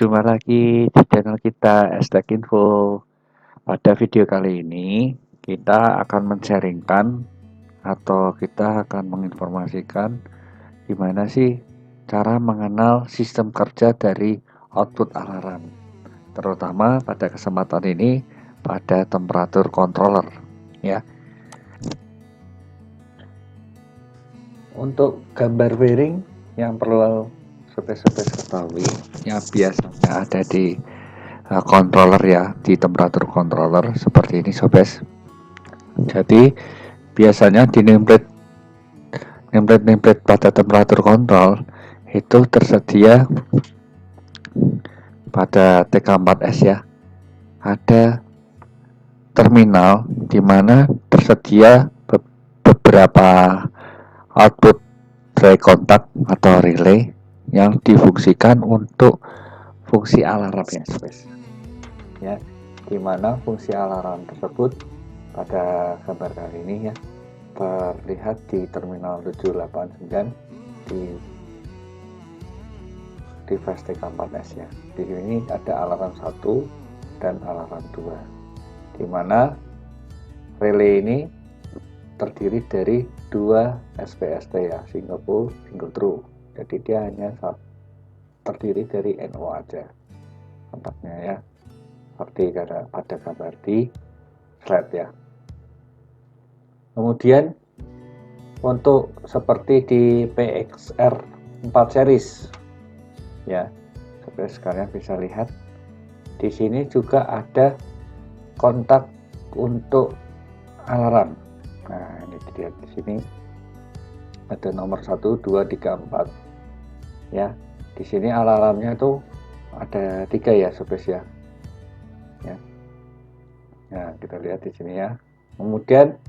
Jumpa lagi di channel kita Estek Info. Pada video kali ini kita akan men-sharingkan atau kita akan menginformasikan gimana sih cara mengenal sistem kerja dari output alarm, terutama pada kesempatan ini pada temperatur controller ya. Untuk gambar bearing yang perlu sobat-sobat ketahui yang biasanya ada di controller ya, di temperatur controller seperti ini sobat. Jadi biasanya di nameplate pada temperatur kontrol itu tersedia pada TK4S ya, ada terminal di mana tersedia beberapa output dry contact atau relay yang difungsikan untuk fungsi alarm ya, dimana fungsi alarm tersebut pada gambar kali ini ya terlihat di terminal 789 di flash TK4S ya. Di sini ada alarm 1 dan alarm 2, dimana relay ini terdiri dari 2 SPST ya, single pole single through. Jadi dia hanya terdiri dari NO aja kontaknya ya, seperti pada gambar di slide ya. Kemudian untuk seperti di PXR 4 series ya, seperti sekalian bisa lihat di sini juga ada kontak untuk alarm. Nah, ini dilihat di sini ada nomor 1, 2, 3, 4 ya. Di sini alarmnya itu ada 3 ya sobat ya. Nah, kita lihat di sini ya. Kemudian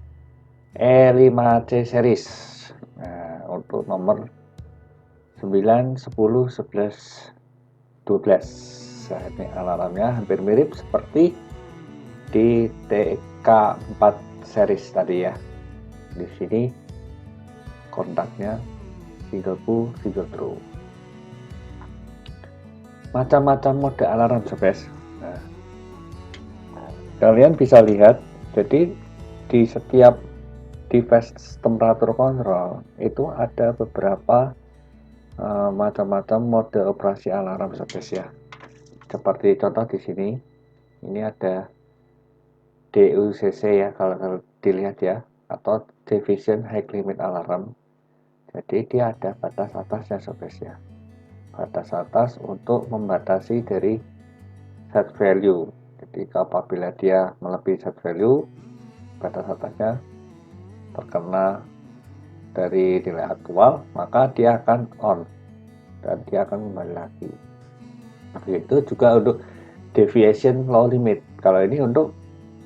E5C series. Nah, untuk nomor 9, 10, 11, 12. Nah, ini alarmnya hampir mirip seperti di TK4 series tadi ya. Di sini kontaknya single pull single through. Macam-macam mode alarm sobat. Nah, kalian bisa lihat, jadi di setiap device temperatur kontrol itu ada beberapa macam-macam mode operasi alarm sobat ya. Seperti contoh di sini, ini ada DUCC ya, kalau dilihat ya, atau Division High Limit Alarm. Jadi dia ada batas atasnya sobat ya, batas atas untuk membatasi dari set value. Jadi apabila dia melebihi set value, batas atasnya terkena dari nilai aktual, maka dia akan on dan dia akan kembali lagi. Itu juga untuk deviation low limit. Kalau ini untuk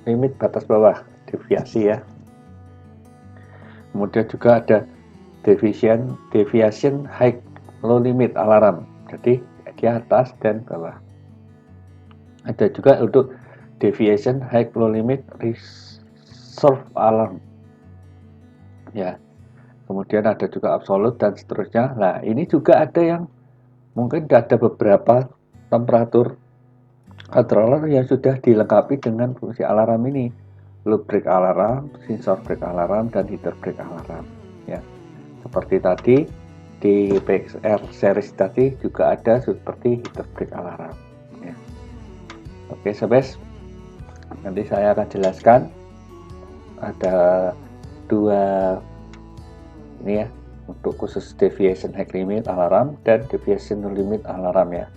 limit batas bawah, deviasi ya. Kemudian juga ada deviation high low limit alarm. Jadi di atas dan bawah. Ada juga untuk deviation high low limit reserve alarm ya. Kemudian ada juga absolute dan seterusnya. Nah, ini juga ada yang mungkin ada beberapa temperatur controller yang sudah dilengkapi dengan fungsi alarm ini, loop break alarm, sensor break alarm, dan heater break alarm ya. Seperti tadi di PXR series tadi juga ada seperti heater break alarm ya. Oke sobat, nanti saya akan jelaskan ada 2 ini ya, untuk khusus deviation high limit alarm dan deviation no limit alarm ya.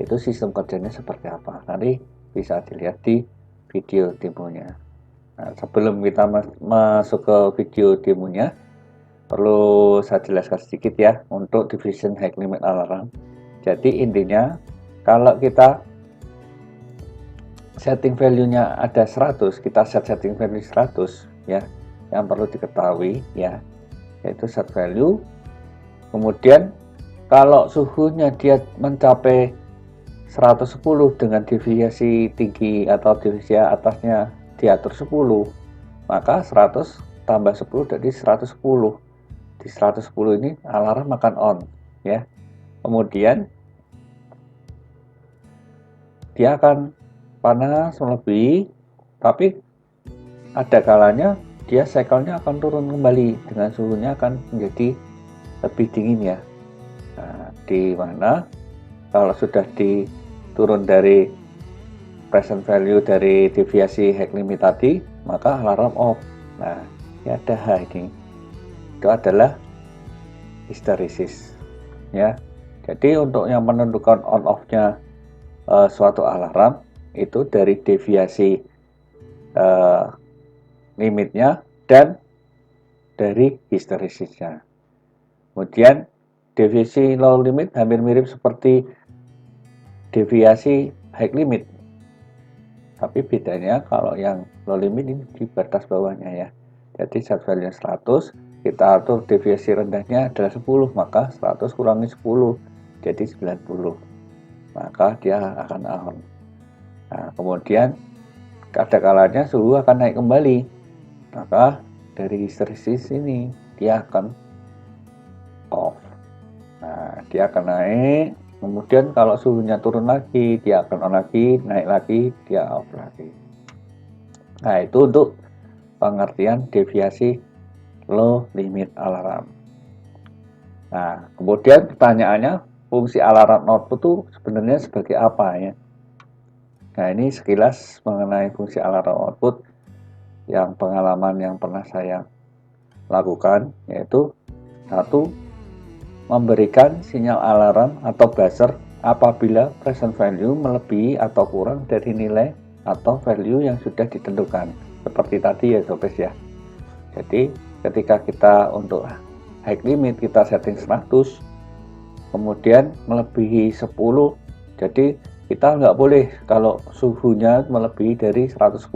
Itu sistem kerjanya seperti apa, nanti bisa dilihat di video demonya. Nah, sebelum kita masuk ke video demonya, perlu saya jelaskan sedikit ya untuk deviation high limit alarm. Jadi intinya kalau kita setting value-nya ada 100, kita setting value 100 ya. Yang perlu diketahui ya, yaitu set value. Kemudian kalau suhunya dia mencapai 110 dengan deviasi tinggi atau deviasi atasnya diatur 10, maka 100 tambah 10 jadi 110. Di 110 ini alarm akan on ya. Kemudian dia akan panas melebihi, tapi ada kalanya dia cycle-nya akan turun kembali dengan suhunya akan menjadi lebih dingin ya. Nah, di mana kalau sudah diturun dari present value dari deviasi Hayek limit tadi, maka alarm off. Nah, ya ada H ini. Itu adalah hysteresis ya. Jadi untuk yang menentukan on off-nya suatu alarm itu dari deviasi limitnya dan dari hysteresisnya. Kemudian deviasi low limit hampir mirip seperti deviasi high limit, tapi bedanya kalau yang low limit ini di batas bawahnya ya. Jadi set value 100, kita atur deviasi rendahnya adalah 10, maka 100 kurangi 10 jadi 90, maka dia akan on. Nah, kemudian ada kalanya suhu akan naik kembali, maka dari hysteresis ini dia akan off. Nah, dia akan naik, kemudian kalau suhunya turun lagi dia akan on lagi, naik lagi, dia off lagi. Nah, itu untuk pengertian deviasi low limit alarm. Nah, kemudian pertanyaannya, fungsi alarm output itu sebenarnya sebagai apa ya? Nah, ini sekilas mengenai fungsi alarm output yang pengalaman yang pernah saya lakukan, yaitu satu, memberikan sinyal alarm atau buzzer apabila present value melebihi atau kurang dari nilai atau value yang sudah ditentukan. Seperti tadi ya Sobes ya. Jadi ketika kita untuk high limit kita setting 100, kemudian melebihi 10, jadi kita nggak boleh kalau suhunya melebihi dari 110.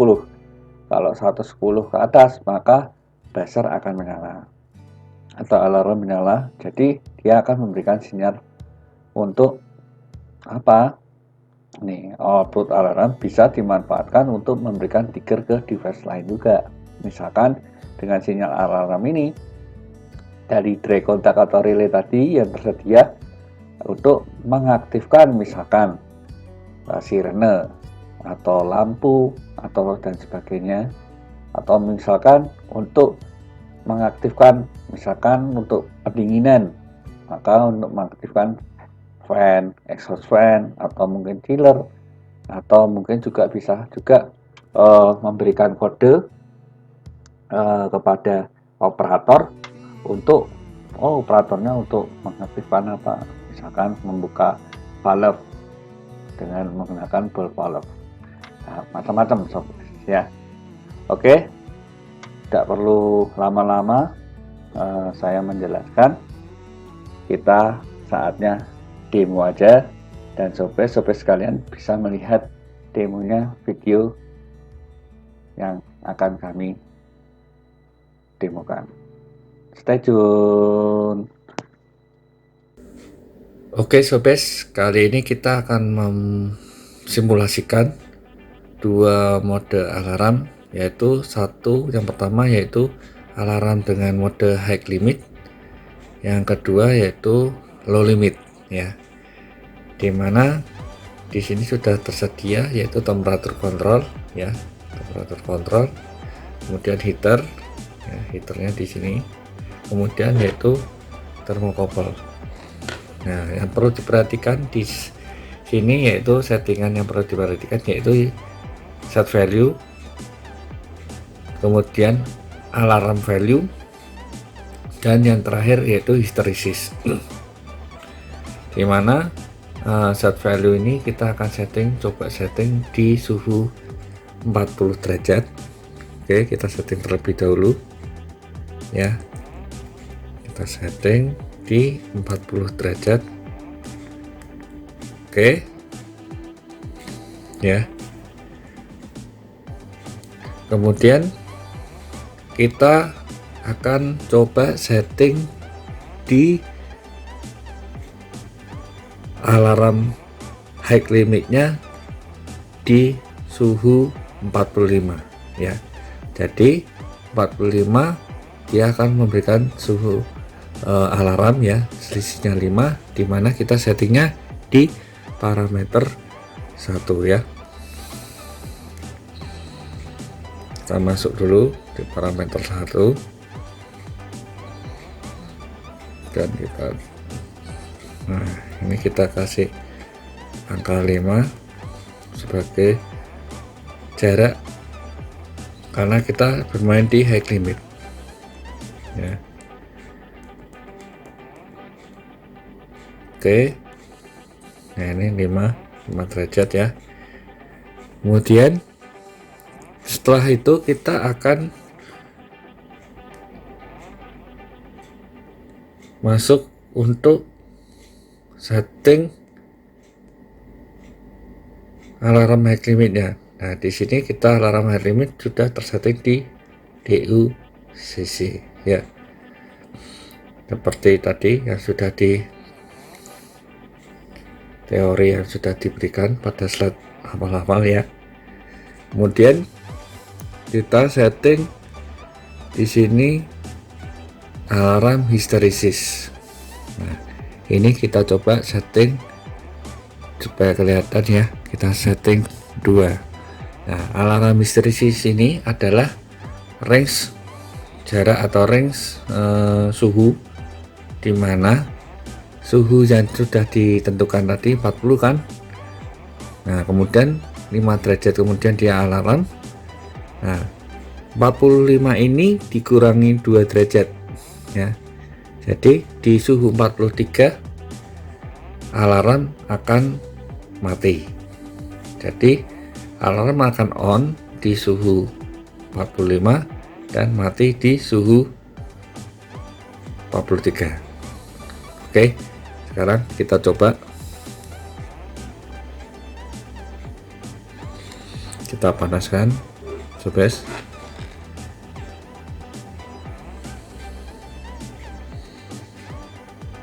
Kalau 110 ke atas maka buzzer akan menyala atau alarm menyala. Jadi dia akan memberikan sinyal untuk apa? Nih, output alarm bisa dimanfaatkan untuk memberikan trigger ke device lain juga. Misalkan dengan sinyal alarm ini dari dry contact atau relay tadi yang tersedia untuk mengaktifkan misalkan sirene atau lampu atau dan sebagainya, atau misalkan untuk mengaktifkan misalkan untuk pendinginan, maka untuk mengaktifkan fan, exhaust fan, atau mungkin chiller, atau mungkin juga bisa juga memberikan kode kepada operator untuk operatornya untuk mengaktifkan apa, misalkan membuka valve dengan menggunakan ball valve. Nah, macam-macam ya. Oke, tidak perlu lama-lama saya menjelaskan, kita saatnya demo aja, dan sobat sekalian bisa melihat demonya video yang akan kami demokan. Stay tune. Oke sobat, kali ini kita akan memsimulasikan dua mode alarm, yaitu yang pertama yaitu alarm dengan mode high limit, yang kedua yaitu low limit ya, dimana di sini sudah tersedia yaitu temperatur control ya, temperatur control, kemudian heater ya, heaternya di sini, kemudian yaitu thermocouple. Nah, yang perlu diperhatikan di sini yaitu settingan yang perlu diperhatikan yaitu set value, kemudian alarm value, dan yang terakhir yaitu hysteresis. Dimana set value ini kita akan coba setting di suhu 40 derajat. Oke, kita setting terlebih dahulu ya, kita setting di 40 derajat. Oke ya, kemudian kita akan coba setting di alarm high limitnya di suhu 45 ya. Jadi 45 dia akan memberikan suhu alarm ya, selisihnya 5, dimana kita settingnya di parameter 1 ya. Kita masuk dulu di parameter 1 dan ini kita kasih angka 5 sebagai jarak karena kita bermain di height limit ya. Oke, nah ini 5 derajat ya. Kemudian setelah itu kita akan masuk untuk setting alarm height limitnya. Nah, di sini kita alarm height limit sudah tersetting di DUCC ya. Seperti tadi yang sudah di teori yang sudah diberikan pada slide awal-awal ya. Kemudian kita setting di sini alarm histeresis. Nah, ini kita coba setting supaya kelihatan ya. Kita setting 2. Nah, alarm histeresis ini adalah range jarak atau range suhu, di mana suhu yang sudah ditentukan tadi 40 kan. Nah, kemudian 5 derajat kemudian dia alarm. Nah, 45 ini dikurangi 2 derajat ya. Jadi di suhu 43 alarm akan mati. Jadi alarm akan on di suhu 45 dan mati di suhu 43. Oke, sekarang kita coba. Kita panaskan, sobes.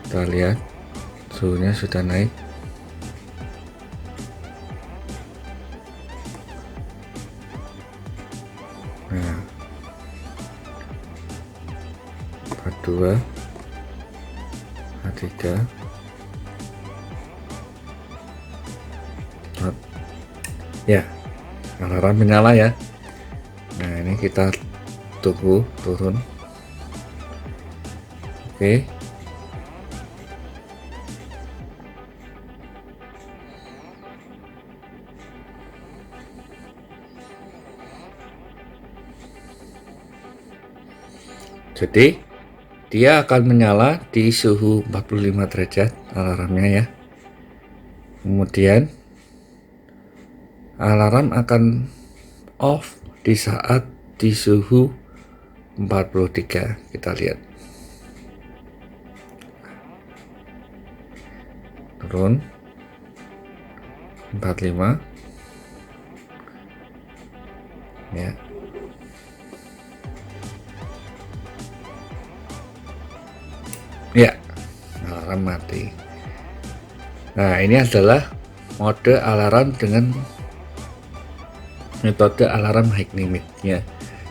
Kita lihat suhunya sudah naik. Nah, 42, 43, ya, alarm menyala ya. Nah, ini kita tunggu turun. Oke. Jadi dia akan menyala di suhu 45 derajat alarmnya ya. Kemudian alarm akan off di saat di suhu 43. Kita lihat. Turun 45 ya. Ya, alarm mati. Nah, ini adalah mode alarm dengan metode alarm height limit ya.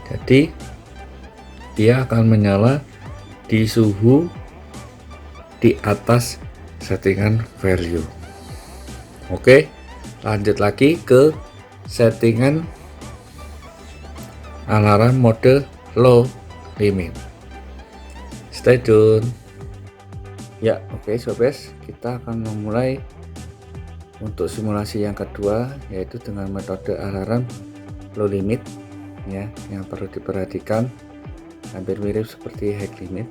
Jadi dia akan menyala di suhu di atas settingan value. Oke, lanjut lagi ke settingan alarm mode low limit. Stay tune. Ya, oke sobes, kita akan memulai untuk simulasi yang kedua, yaitu dengan metode alarm low limit ya. Yang perlu diperhatikan hampir mirip seperti height limit.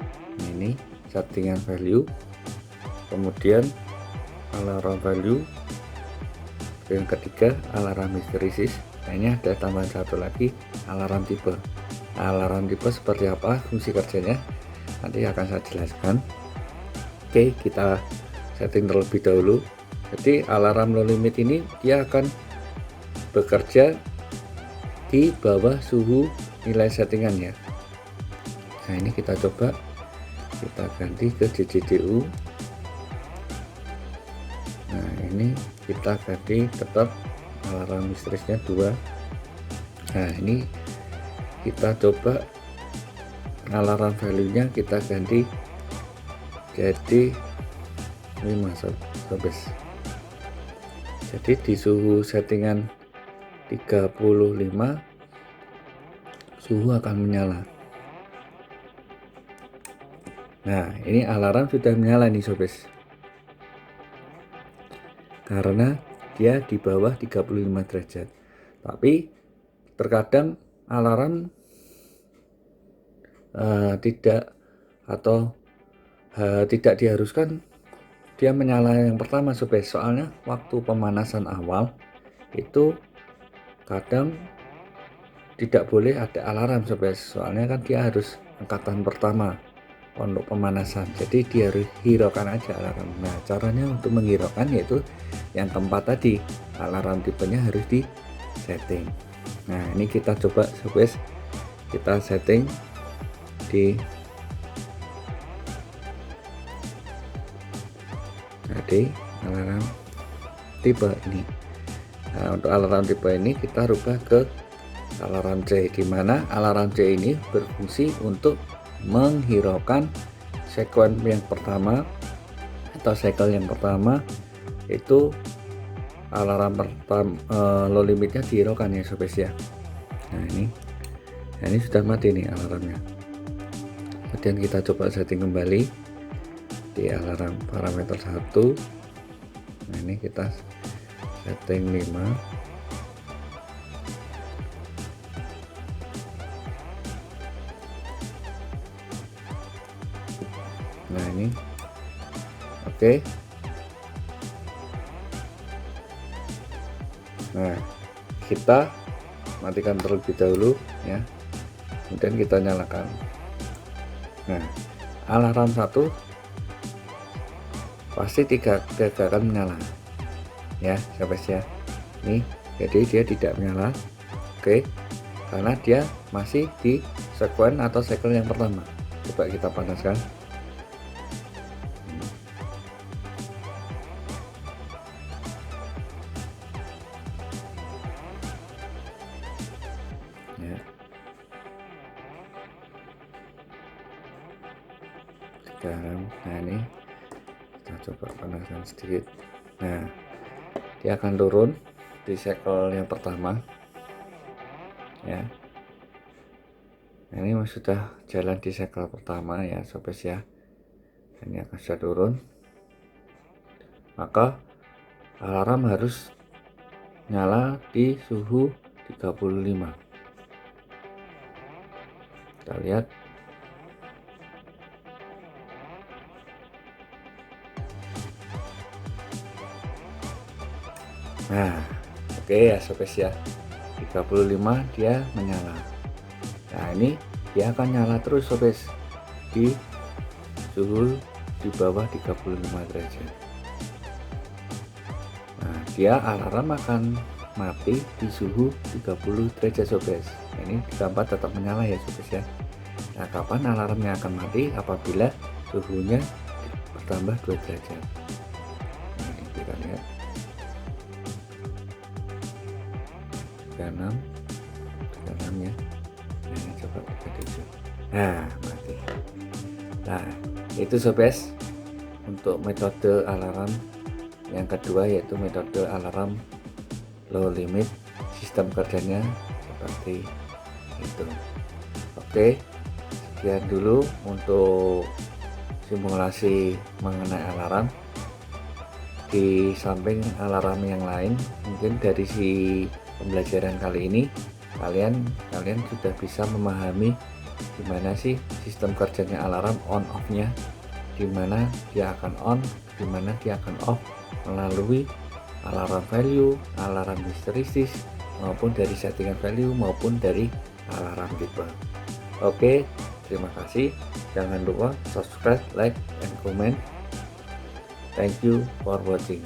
Ini settingan value, kemudian alarm value, yang ketiga alarm histeresis. Nah, ini ada tambahan satu lagi, alarm tipe. Alarm tipe seperti apa fungsi kerjanya nanti akan saya jelaskan. Oke, kita setting terlebih dahulu. Jadi alarm low limit ini dia akan bekerja di bawah suhu nilai settingannya. Nah, ini kita coba, kita ganti ke JJDU. Nah, ini kita ganti tetap alarm histerisnya 2. Nah, ini kita coba alarm value nya kita ganti jadi 5 sobes. Jadi di suhu settingan 35 suhu akan menyala. Nah, ini alarm sudah menyala nih sobes, karena dia di bawah 35 derajat. Tapi terkadang alarm tidak diharuskan dia menyala yang pertama sobes, soalnya waktu pemanasan awal itu kadang tidak boleh ada alarm sobes, soalnya kan dia harus angkatan pertama untuk pemanasan, jadi dia harus hiraukan aja alarm. Nah, caranya untuk menghiraukan yaitu yang keempat tadi, alarm tipenya harus di setting. Nah, ini kita coba sobes, kita setting di alarm tipe ini. Nah, untuk alarm tipe ini kita rubah ke alarm C, di mana alarm C ini berfungsi untuk menghiraukan sekuen yang pertama atau cycle yang pertama, itu alarm pertama low limitnya dihiraukan ya sobes ya. Nah, ini sudah mati nih alarmnya. Kemudian kita coba setting kembali di alarm parameter 1. Nah, ini kita setting 5. Nah, ini oke. Nah, kita matikan terlebih dahulu ya, kemudian kita nyalakan. Nah, alarm 1 pasti tidak akan menyala ya sobat ya. Nih, jadi dia tidak menyala, oke, karena dia masih di sekuen atau cycle yang pertama. Coba kita panaskan. Ya. Sekarang, nah ini kita coba panaskan sedikit. Nah, dia akan turun di cycle yang pertama ya. Nah, ini sudah jalan di cycle pertama ya sobat ya. Ini akan sudah turun, maka alarm harus nyala di suhu 35. Kita lihat. Nah, oke ya sobat ya, 35 dia menyala. Nah, ini dia akan nyala terus sobat di suhu di bawah 35 derajat. Nah, dia alarm akan mati di suhu 30 derajat sobat. Nah, ini ditambah tetap menyala ya sobat ya. Nah, kapan alarmnya akan mati? Apabila suhunya bertambah 2 derajat. Nah, ini kita lihat 36 ya. Nah, ini coba kita tuju. Nah, mati. Nah, itu sobat untuk metode alarm yang kedua, yaitu metode alarm low limit. Sistem kerjanya seperti itu. Oke, sekian dulu untuk simulasi mengenai alarm. Di samping alarm yang lain, mungkin dari si pembelajaran kali ini kalian sudah bisa memahami gimana sih sistem kerjanya alarm, on off nya, dimana dia akan on, dimana dia akan off melalui alarm value, alarm histeresis, maupun dari settingan value maupun dari alarm tipe. Oke, terima kasih. Jangan lupa subscribe, like, and comment. Thank you for watching.